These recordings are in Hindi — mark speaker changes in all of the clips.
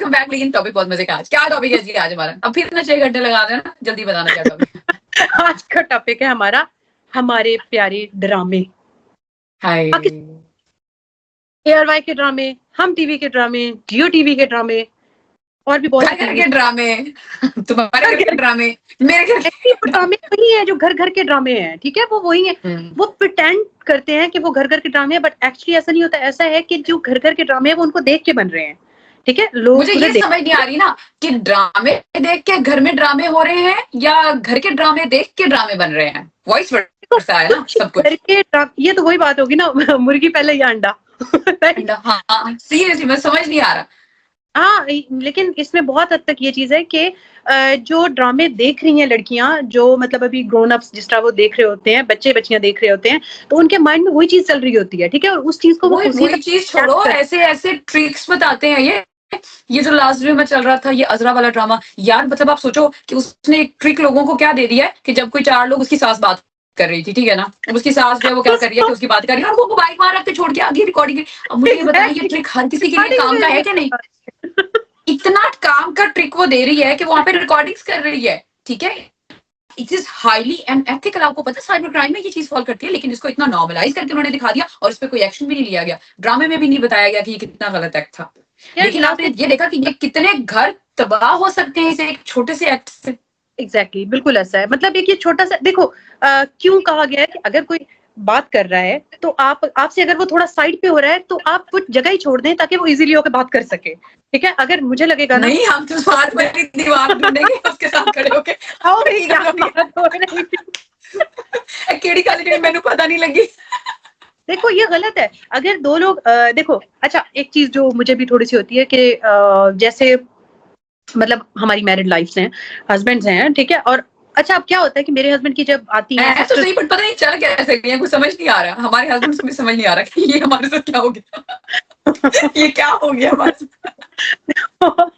Speaker 1: Welcome back. लेकिन टॉपिक बहुत मजे का आज। क्या टॉपिक है जी आज हमारा? अब फिर इतना 6 घंटे लगा देना, जल्दी बताना क्या टॉपिक।
Speaker 2: आज का टॉपिक है हमारा हमारे प्यारे ड्रामे।
Speaker 1: हाय
Speaker 2: ARY के ड्रामे, हम टीवी के ड्रामे, जियो टीवी के ड्रामे और भी बहुत
Speaker 1: घर घर के ड्रामे, तुम्हारे घर के ड्रामे, मेरे घर
Speaker 2: के ड्रामे वही है जो घर घर के ड्रामे हैं, ठीक है, वो वही है। वो प्रिटेंड करते हैं कि वो घर घर के ड्रामे है, बट एक्चुअली ऐसा नहीं होता। ऐसा है कि जो घर घर के ड्रामे है वो उनको देख के बन रहे हैं, ठीक है। लोग
Speaker 1: मुझे ये समझ नहीं आ रही ना कि ड्रामे देख के घर में ड्रामे हो रहे हैं या घर के ड्रामे देख के ड्रामे बन रहे हैं। वॉइस वर्सा है ना सब कुछ।
Speaker 2: घर के ये तो वही बात होगी ना, मुर्गी पहले या अंडा।
Speaker 1: हाँ सीरियसली मैं समझ नहीं आ रहा।
Speaker 2: हाँ, लेकिन इसमें बहुत हद तक ये चीज है कि जो ड्रामे देख रही हैं लड़कियां, जो मतलब अभी ग्रोन अप्स जिस तरह वो देख रहे होते हैं, बच्चे बच्चियां देख रहे होते हैं, तो उनके माइंड में वही चीज चल रही होती है, ठीक है। और उस चीज को वो
Speaker 1: वही चीज छोड़ो, ऐसे ऐसे ट्रिक्स बताते हैं ये जो लास्ट वीक में चल रहा था, ये अजरा वाला ड्रामा यार। मतलब आप सोचो कि उसने एक ट्रिक लोगों को क्या दे दिया है कि जब कोई 4 लोग उसकी सास बात कर रही थी, ठीक है ना, अब उसकी सास जो है वो क्या कर रही है कि उसकी बात कर रही है और वो बाइक वहां रख के छोड़ के आगे रिकॉर्डिंग। अब मुझे ये बताइए ये ट्रिक हर किसी के लिए काम का है कि नहीं? इतना काम का ट्रिक वो दे रही है कि वहां पे रिकॉर्डिंग्स कर रही है, ठीक है। It is highly unethical. आपको पता है साइबर क्राइम में ये चीज फॉल करती है, लेकिन इसको इतना नॉर्मलाइज करके उन्होंने दिखा दिया और इस पर कोई एक्शन भी नहीं लिया गया। ड्रामे में भी नहीं बताया गया कि ये कितना गलत एक्ट था। लेकिन आपने ये देखा कि ये कितने घर तबाह हो सकते हैं इसे एक छोटे से एक्ट से।
Speaker 2: एग्जैक्टली, बिल्कुल ऐसा है। मतलब एक ये छोटा सा देखो, क्यों कहा गया है कि अगर कोई बात कर रहा है तो आपसे अगर वो थोड़ा साइड पे हो रहा है तो आप कुछ जगह ही छोड़ दें ताकि वो इजीली होकर बात कर सके, ठीक है। अगर मुझे लगेगा ना
Speaker 1: नहीं, हम तो साथ में दीवार ढूंढेंगे उसके साथ खड़े होके केड़ी काली मैंने पता नहीं लगी।
Speaker 2: देखो ये गलत है। अगर 2 लोग देखो, अच्छा एक चीज जो मुझे भी थोड़ी सी होती है कि जैसे मतलब हमारी मैरिड लाइफ्स हैं, हस्बैंड्स हैं, ठीक है। और अच्छा अब क्या होता है कि मेरे हस्बैंड की जब आती है
Speaker 1: तो सही, बट पता नहीं चल कैसे रही है, कुछ समझ नहीं आ रहा। हमारे हस्बैंड से भी समझ नहीं आ रहा कि ये हमारे साथ क्या हो गया। ये क्या हो गया हमारे साथ।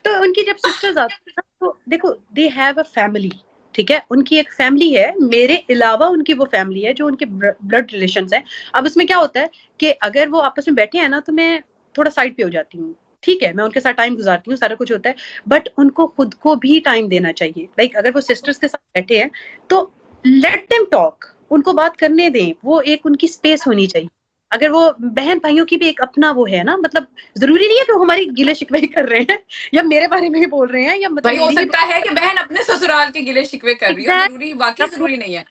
Speaker 2: तो उनकी जब सिस्टर्स आती है तो देखो दे हैव अ फैमिली, ठीक है। उनकी एक फैमिली है, मेरे अलावा उनकी वो फैमिली है जो उनके ब्लड रिलेशंस हैं। अब उसमें क्या होता है कि अगर वो आपस में बैठे हैं ना तो मैं थोड़ा साइड पे हो जाती हूँ, ठीक है। मैं उनके साथ टाइम गुजारती हूँ, सारा कुछ होता है, बट उनको खुद को भी टाइम देना चाहिए। लाइक अगर वो सिस्टर्स के साथ बैठे हैं तो लेट देम टॉक, उनको बात करने दें, वो एक उनकी स्पेस होनी चाहिए। अगर वो बहन भाइयों की भी एक अपना वो है ना, मतलब जरूरी नहीं है कि वो हमारी गिले शिकवे कर रहे हैं या मेरे बारे में ही बोल रहे हैं, या मतलब
Speaker 1: हो सकता है कि बहन अपने ससुराल के गिले शिकवे कर रही है, जरूरी बाकी जरूरी नहीं है।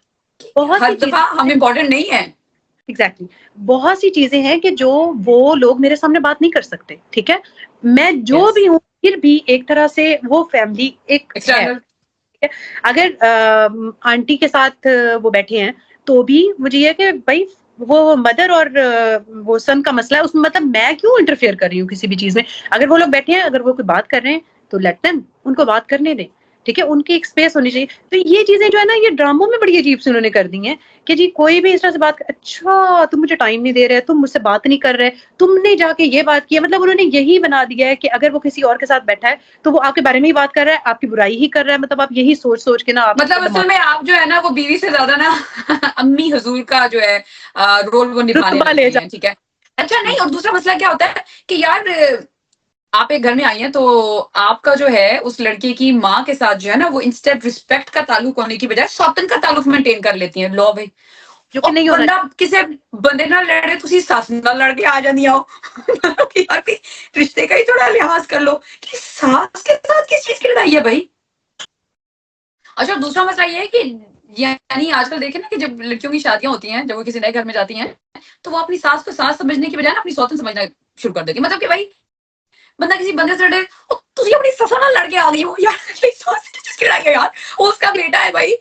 Speaker 1: हर दफा हम इम्पोर्टेंट नहीं है।
Speaker 2: एग्जैक्टली, बहुत सी चीजें हैं कि जो वो लोग मेरे सामने बात नहीं कर सकते, ठीक है। मैं जो भी हूँ फिर भी एक तरह से वो फैमिली एक है। अगर आंटी के साथ वो बैठे हैं तो भी मुझे ये कि भाई वो मदर और वो सन का मसला है, उसमें मतलब मैं क्यों इंटरफेयर कर रही हूँ किसी भी चीज में। अगर वो लोग बैठे हैं, अगर वो कोई बात कर रहे हैं तो लेट देम, उनको बात करने दें, ठीक है। उनकी एक स्पेस होनी चाहिए। तो ये चीजें जो है ना, ये ड्रामों में बड़ी अजीब से उन्होंने कर दी हैं कि जी कोई भी इस तरह से बात अच्छा तुम मुझे टाइम नहीं दे रहे, तुम मुझसे बात नहीं कर रहे, तुमने जाके ये बात की। मतलब उन्होंने यही बना दिया है कि अगर वो किसी और के साथ बैठा है तो वो आपके बारे में ही बात कर रहा है, आपकी बुराई ही कर रहा है। मतलब आप यही सोच सोच के ना आप
Speaker 1: मतलब असल में आप जो है ना वो बीवी से ज्यादा ना अम्मी हुजूर का जो है रोल वो निभाने लगे हैं, ठीक है। अच्छा नहीं, और दूसरा मसला क्या होता है कि यार आप एक घर में आई हैं तो आपका जो है उस लड़के की माँ के साथ जो है ना वो इंस्टेड रिस्पेक्ट का ताल्लुक होने की बजाय सौतन का ताल्लुक मेंटेन कर लेती हैं। लो भाई, जो कि नहीं होना। किसी बंदे ना लड़े तुसी सास नाल लड़ के आ जानी हो यार कि रिश्ते का ही थोड़ा लिहाज कर लो कि सास के साथ किस चीज की लड़ाई है भाई। अच्छा दूसरा मसला ये है कि यानी आजकल देखे ना कि जब लड़कियों की शादियां होती हैं, जब वो किसी नए घर में जाती हैं तो वो अपनी सास को सास समझने की बजाय ना अपनी सौतन समझना शुरू कर देती है। मतलब कि भाई बंदा किसी बंदे से लड़े, तुझे अपनी ससुर नाल लड़के आ गई हो यार, किसकी लड़ाई है यार, वो उसका बेटा है भाई।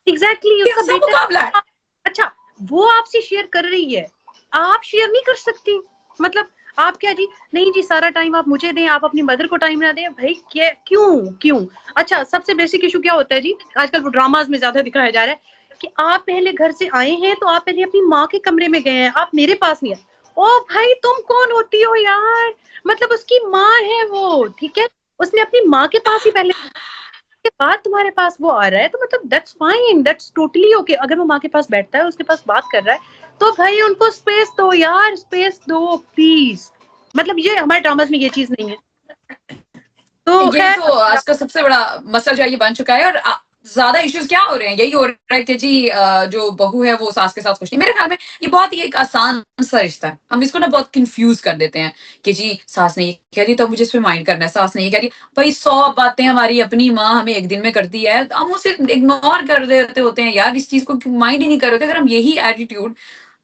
Speaker 2: एग्जैक्टली, उसका मुकाबला है। अच्छा वो आपसे शेयर कर रही है, आप शेयर नहीं कर सकती। मतलब आप क्या जी, नहीं जी सारा टाइम आप मुझे दें, आप अपनी मदर को टाइम ना दें भाई, क्या क्यों। अच्छा सबसे बेसिक इशू क्या होता है जी, आजकल वो ड्रामाज में ज्यादा दिखाया जा रहा है कि आप पहले घर से आए हैं तो आप पहले अपनी माँ के कमरे में गए हैं, आप मेरे पास नहीं आए। ओ भाई तुम कौन होती हो यार, मतलब उसकी माँ है वो, ठीक है, उसने अपनी माँ के पास ही पहले के बाद तुम्हारे पास वो आ रहा है, तो मतलब that's fine, that's totally okay. अगर वो माँ के पास बैठता है, उसके पास बात कर रहा है, तो भाई उनको स्पेस दो यार, स्पेस दो प्लीज। मतलब ये हमारे ड्रामास में ये चीज नहीं है।
Speaker 1: ये
Speaker 2: खैर
Speaker 1: तो आज का सबसे बड़ा मसला जो है ये बन चुका है। और ज्यादा इश्यूज क्या हो रहे हैं, यही हो रहा है कि जी जो बहू है वो सास के साथ खुश नहीं। मेरे ख्याल में ये बहुत ही एक आसान सा रिश्ता है, हम इसको ना बहुत कंफ्यूज कर देते हैं कि जी सास ने ये कह दी तो मुझे इस पे माइंड करना है, सास ने ये कह दी। भाई 100 बातें हमारी अपनी माँ हमें एक दिन में करती है, हम उसे इग्नोर कर देते होते हैं यार, इस चीज को माइंड ही नहीं कर रहे। अगर हम यही एटीट्यूड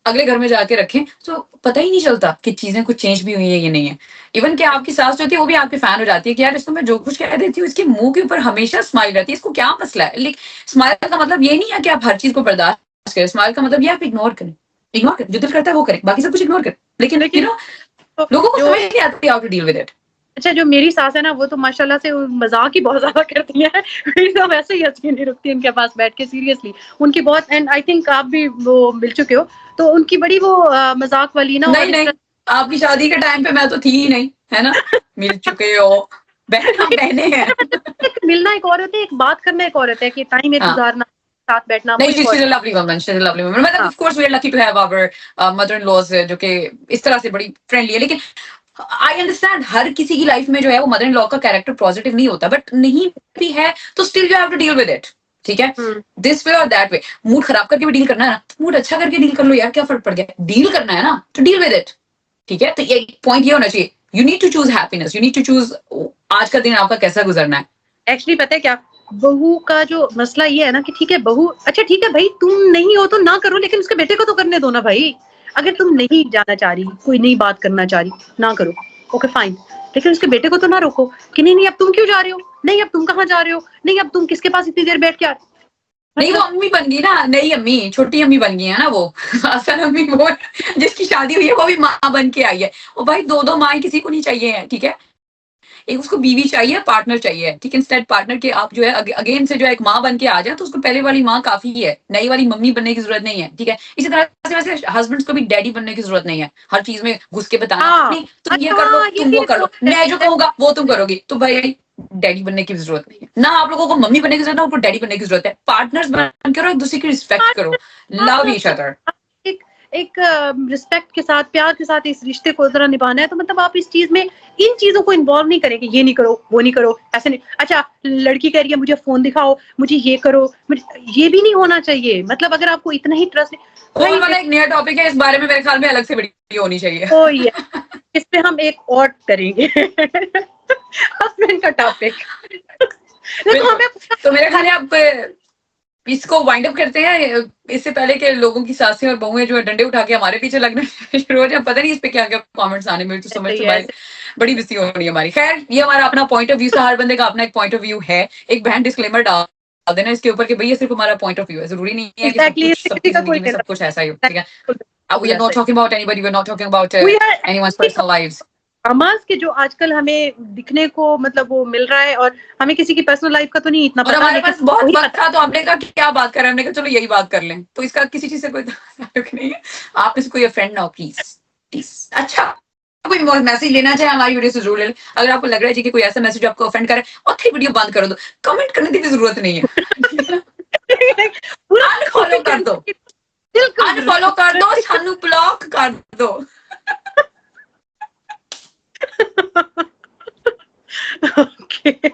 Speaker 1: अगले घर में जाके रखें तो पता ही नहीं चलता कि चीजें कुछ चेंज भी हुई है या नहीं है। इवन कि आपकी सास जो होती है वो भी आपके फैन हो जाती है कि यार इसको मैं जो कुछ कह देती हूँ इसके मुंह के ऊपर हमेशा स्माइल रहती है, इसको क्या मसला है। लेकिन स्माइल का मतलब ये नहीं है कि आप हर चीज को बर्दाश्त करें, स्माइल का मतलब ये आप इग्नोर करें, इग्नोर करें, जो दिल करता है वो करें, बाकी सब कुछ इग्नोर करें। लेकिन
Speaker 2: लेकिन
Speaker 1: लोगों को
Speaker 2: जो
Speaker 1: समझ नहीं आती how to deal with it.
Speaker 2: अच्छा जो मेरी सास है ना वो तो माशाल्लाह से मजाक ही बहुत ज्यादा करती है। मेरी तो वैसे ही हंसी नहीं रुकती उनके पास बैठ के, सीरियसली उनकी बहुत। एंड आई थिंक आप भी वो मिल चुके हो, तो उनकी बड़ी वो मजाक वाली ना।
Speaker 1: नहीं नहीं, आपकी शादी के टाइम पे मैं तो थी ही नहीं, है ना। मिल चुके हो, बहना बहने हैं।
Speaker 2: मिलना एक और होता है, एक बात करना एक और होता है, कि टाइम एक
Speaker 1: हाँ
Speaker 2: गुजारना, साथ बैठना वो
Speaker 1: नहीं,
Speaker 2: एक और।
Speaker 1: she's a lovely woman, she's a lovely woman। मतलब
Speaker 2: हाँ
Speaker 1: of course we are lucky to have our mother-in-laws जो कि इस तरह से बड़ी फ्रेंडली है। लेकिन आई अंडरस्टैंड हर किसी की लाइफ में जो है वो मदर इन लॉ का कैरेक्टर पॉजिटिव नहीं होता, बट नहीं भी है तो still you have to deal with it. ठीक है, दिस वे और दैट वे। मूड खराब करके भी डील करना है ना, मूड अच्छा करके डील कर लो यार, क्या फर्क पड़ गया, डील करना है ना तो डील विद इट। ठीक है, तो ये पॉइंट ये होना चाहिए, you need to choose happiness, you need to choose आज का दिन आपका कैसा गुजरना है।
Speaker 2: एक्चुअली पता है क्या, बहू का जो मसला ये है ना कि ठीक है बहू, अच्छा ठीक है भाई तुम नहीं हो तो ना करो, लेकिन उसके बेटे को तो करने दो ना भाई। अगर तुम नहीं जाना चाह रही, कोई नई बात करना चाह रही, ना करो, ओके फाइन, लेकिन उसके बेटे को तो ना रोको कि नहीं नहीं अब तुम क्यों जा रहे हो, नहीं अब तुम कहाँ जा रहे हो, नहीं अब तुम किसके पास इतनी देर बैठ के आ रहे हो?
Speaker 1: नहीं वो अम्मी बन गई ना, नई अम्मी, छोटी अम्मी बन गई है ना वो। असल अम्मी वो जिसकी शादी हुई है वो भी माँ बन के आई है। वो भाई दो दो माँ किसी को नहीं चाहिए है। ठीक है, एक उसको बीवी चाहिए, पार्टनर चाहिए। ठीक है, इंस्टेड पार्टनर के आप जो है अगेन से जो है एक माँ बन के आ जाए तो उसको पहले वाली माँ काफी है, नई वाली मम्मी बनने की जरूरत नहीं है। ठीक है, इसी तरह से वैसे हस्बैंड्स को भी डैडी बनने की जरूरत नहीं है, हर चीज में घुस के बताना नहीं तुम ये कर लो तुम वो कर लो, मैं जो कहूंगा वो तुम करोगी, तो भाई डैडी बनने की जरूरत नहीं है ना, आप लोगों को मम्मी बनने की जरूरत है, आपको डैडी बनने की जरूरत है। पार्टनर्स बन करो, एक दूसरे की रिस्पेक्ट करो, लव ईच अदर।
Speaker 2: एक एक रिस्पेक्ट के साथ, प्यार के साथ इस रिश्ते को जरा निभाना है, तो मतलब आप इस चीज में इन चीजों को इन्वॉल्व नहीं करें कि ये नहीं करो वो नहीं करो, ऐसे नहीं। अच्छा लड़की कह रही है मुझे फोन दिखाओ, मुझे ये करो, ये भी नहीं होना चाहिए। मतलब अगर आपको इतना ही ट्रस्ट
Speaker 1: फोन वाला एक नया टॉपिक है, इस बारे में मेरे ख्याल में अलग से वीडियो होनी चाहिए।
Speaker 2: तो ये इस पे हम एक और करेंगे हस्बैंड का टॉपिक।
Speaker 1: तो मेरे ख्याल में आप इसको वाइंड अप करते हैं, इससे पहले के लोगों की सासें और बहुएं जो है डंडे उठा के हमारे पीछे लगने शुरू हो जाए। पता नहीं इस पे क्या क्या कमेंट्स आने में, तो समझ से बड़ी बिस्ती हो रही है हमारी। खैर ये हमारा अपना पॉइंट ऑफ व्यू था, हर बंदे का अपना एक पॉइंट ऑफ व्यू है। एक बहन डिस्क्लेमर डाल देना इसके ऊपर कि भैया सिर्फ हमारा पॉइंट ऑफ व्यू है, जरूरी नहीं है कि सबकी जिंदगी में सब कुछ ऐसा ही हो। ठीक है, we are not talking about anybody, we are not talking about anyone's personal lives।
Speaker 2: अमाज के जो आजकल हमें दिखने को मतलब वो मिल रहा है, और हमें किसी की पर्सनल लाइफ का तो नहीं इतना
Speaker 1: और
Speaker 2: पता।
Speaker 1: हमारे पास बहुत वक्त था तो हमने कहा क्या बात कर रहे हैं, हमने कहा चलो यही बात कर लें, तो इसका किसी चीज से कोई ताल्लुक नहीं है। आप इसको कोई फ्रेंड ना हो प्लीज प्लीज। अच्छा कोई मैसेज लेना चाहे हमारी वीडियो से जरूर ले लें। अगर आपको लग रहा है जी कि कोई ऐसा मैसेज आपको ऑफेंड करे और फिर वीडियो बंद कर दो, कमेंट करने की भी जरूरत नहीं है। अनफॉलो कर दो, अनफॉलो कर दो, सानू ब्लॉक कर दो।
Speaker 2: Okay.